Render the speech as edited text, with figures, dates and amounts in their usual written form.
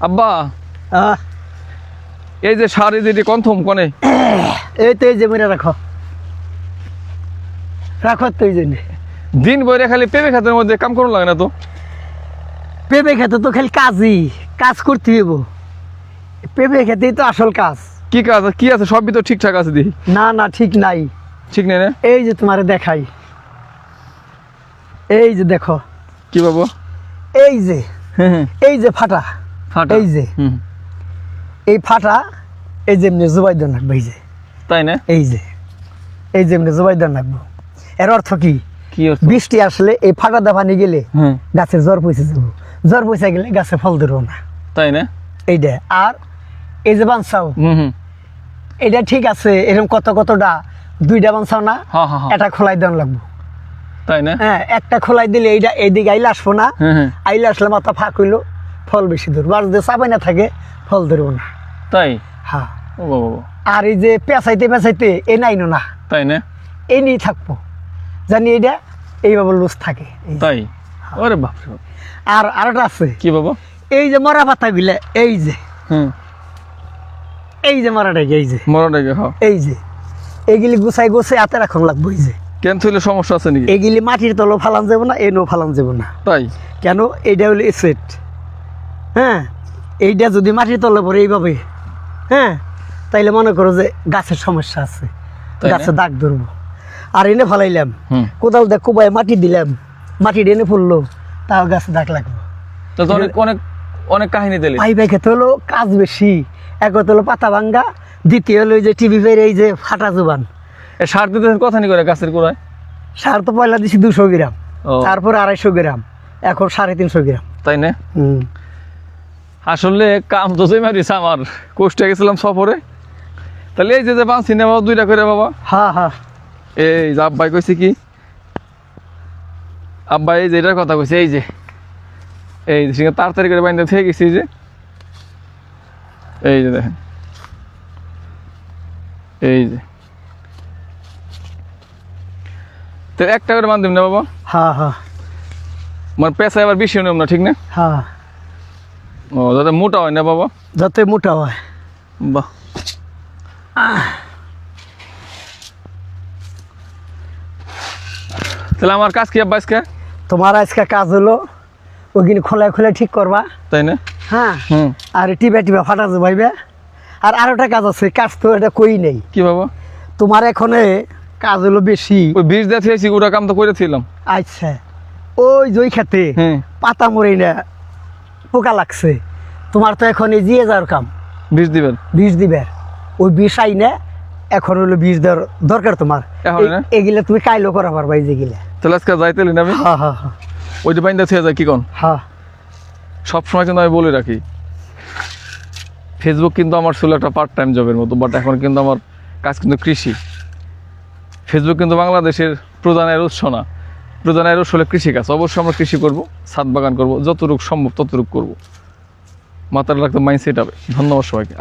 আব্বা এই যে শাড়ি দিদি কনথম কনে এই তো এই যে মনে রাখো রাখো তো এই জন্য দিন বইরে খালি পেঁপে খাতের মধ্যে কাম করুন লাগে না তো পেঁপে খেতে তো খালি কাজ করতে হইব পেঁপে খেতেই তো আসল কাজ কি কাজ কি আছে সবই তো ঠিকঠাক আছে দিই না ঠিক নাই ঠিক নেই না এই যে তোমারে দেখাই এই যে দেখো কি বাবু এই যে ফাটা এই যে এই ফাটা এই যে এমনি জুবাইদার নাকবো এই যে তাই না এই যে এমনি জুবাইদার নাকবো এর অর্থ কি বৃষ্টি আসলে এই ফাটা দাফানি গেলে গাছে জ্বর পয়সা যাবো জ্বর পয়সা গেলে গাছে ফল ধরবো না তাই না এইটা আর এই যে বানসাও এটা ঠিক আছে এরকম কতটা দুইটা বানসাও না এটা খোলাই দেওয়া লাগবো তাই না হ্যাঁ একটা খোলাই দিলে এইটা এইদিকে আইলে আসবো না আইলে আসলে মাথা ফাঁক হইলো ফল বেশি ধরবো আর যদি চাপাই না থাকে ফল ধরবো না তাই হ্যাঁ ও বাবা আর এই যে পেঁচাইতে এ নাইনো না তাই না এই নিয়ে থাকবো জানি এইটা এইভাবে লুজ থাকে তাই ওরে বাপ আর আরেকটা আছে কি বাবা এই যে মরা পাতা গুলা এই যে মরাটাকে এই যে এইগুলি গুছাই হাতে রাখন লাগবো এই যে কেন থইলে সমস্যা আছে নাকি এইগুলি মাটির তলে ফালান যাবো না এনো ফালান যাবো না তাই কেন এইটা হলো এসেট হ্যাঁ এইটা যদি মাটির তলে পড়ে এইভাবে হ্যাঁ তাইলে মনে করো যে গাছের সমস্যা আছে গাছে দাগ ধরবো আর এনে ফালাইলাম কোদাল দেখ কোবাই মাটি দিলাম মাটি এনে ফুললো তাও গাছে দাগ লাগবে তো অনেক কাহিনী দিলে পাই খেতে হলো কাজ বেশি এক হলো পাতা ভাঙ্গা দ্বিতীয় হলো যে টিভি ফের এই যে ফাটা জোবান সার দিতে কথা নি করে গাছের গোড়ায় সার তো পয়লা দিছি 200 গ্রাম তারপর 250 গ্রাম এখন 350 গ্রাম তাই না আসলে কাম তো যে মারিস আমার কষ্টে গেছিলাম সফরে তাহলে এই যে বাঁচি না বাবা দুইটা করে বাবা হ্যাঁ এই যে আব্বাই কইছে কি আব্বা এই যে এটার কথা কইছে এই যে তাড়াতাড়ি করে বাইন্দা থেকে গেছি এই যে দেখেন এই যে তো একটা করে বান্ধিম না বাবা হ্যাঁ মানে পেঁচা এবার বেশি নিয়ম না ঠিক না হ্যাঁ ও যাতে মোটা হয় না বাবা যাতে মোটা হয় বাহ তাহলে আমার কাজ কি আব্বা আজকে তোমার আজকে কাজ হলো ওইখানে খোলা ঠিক করবা তাই না হ্যাঁ আর টিপা ফাটা যাবাইবে আর আরেকটা কাজ আছে কাজ তো এটা কই নেই কি বাবা তোমার এখানে কাজ হলো বেশি ওই বীজ দিয়ে থেয়েছি ওটা কাম তো করেছিলাম আচ্ছা ওই জই খেতে পাতা মরে না পোকা লাগছে তোমার তো এখন এই জিয়ে যাওয়ার কাম বীজ দিবে ওই বিষ আইনে এখন হলো বীজ দেওয়ার দরকার তোমার এগুলা তুমি কাইলো করা পারবা এই যেগুলা তাহলে আজকে যাইতে না আমি হ্যাঁ ওই যে বাইন্দা থেকে যায় কি কোন হ্যাঁ সবসময় কিন্তু আমি বলে রাখি ফেসবুক কিন্তু আমার ছিল একটা পার্ট টাইম জবের মতো বাট এখন কিন্তু আমার কাজ কিন্তু কৃষি ফেসবুক কিন্তু বাংলাদেশের প্রধানের উৎস না প্রধানের উৎস হলে কৃষিকাজ অবশ্যই আমরা কৃষি করবো ছাদ বাগান করবো যতটুকু সম্ভব ততটুকু করবো মাথার রাখতে মাইন্ডসেট হবে ধন্যবাদ সবাইকে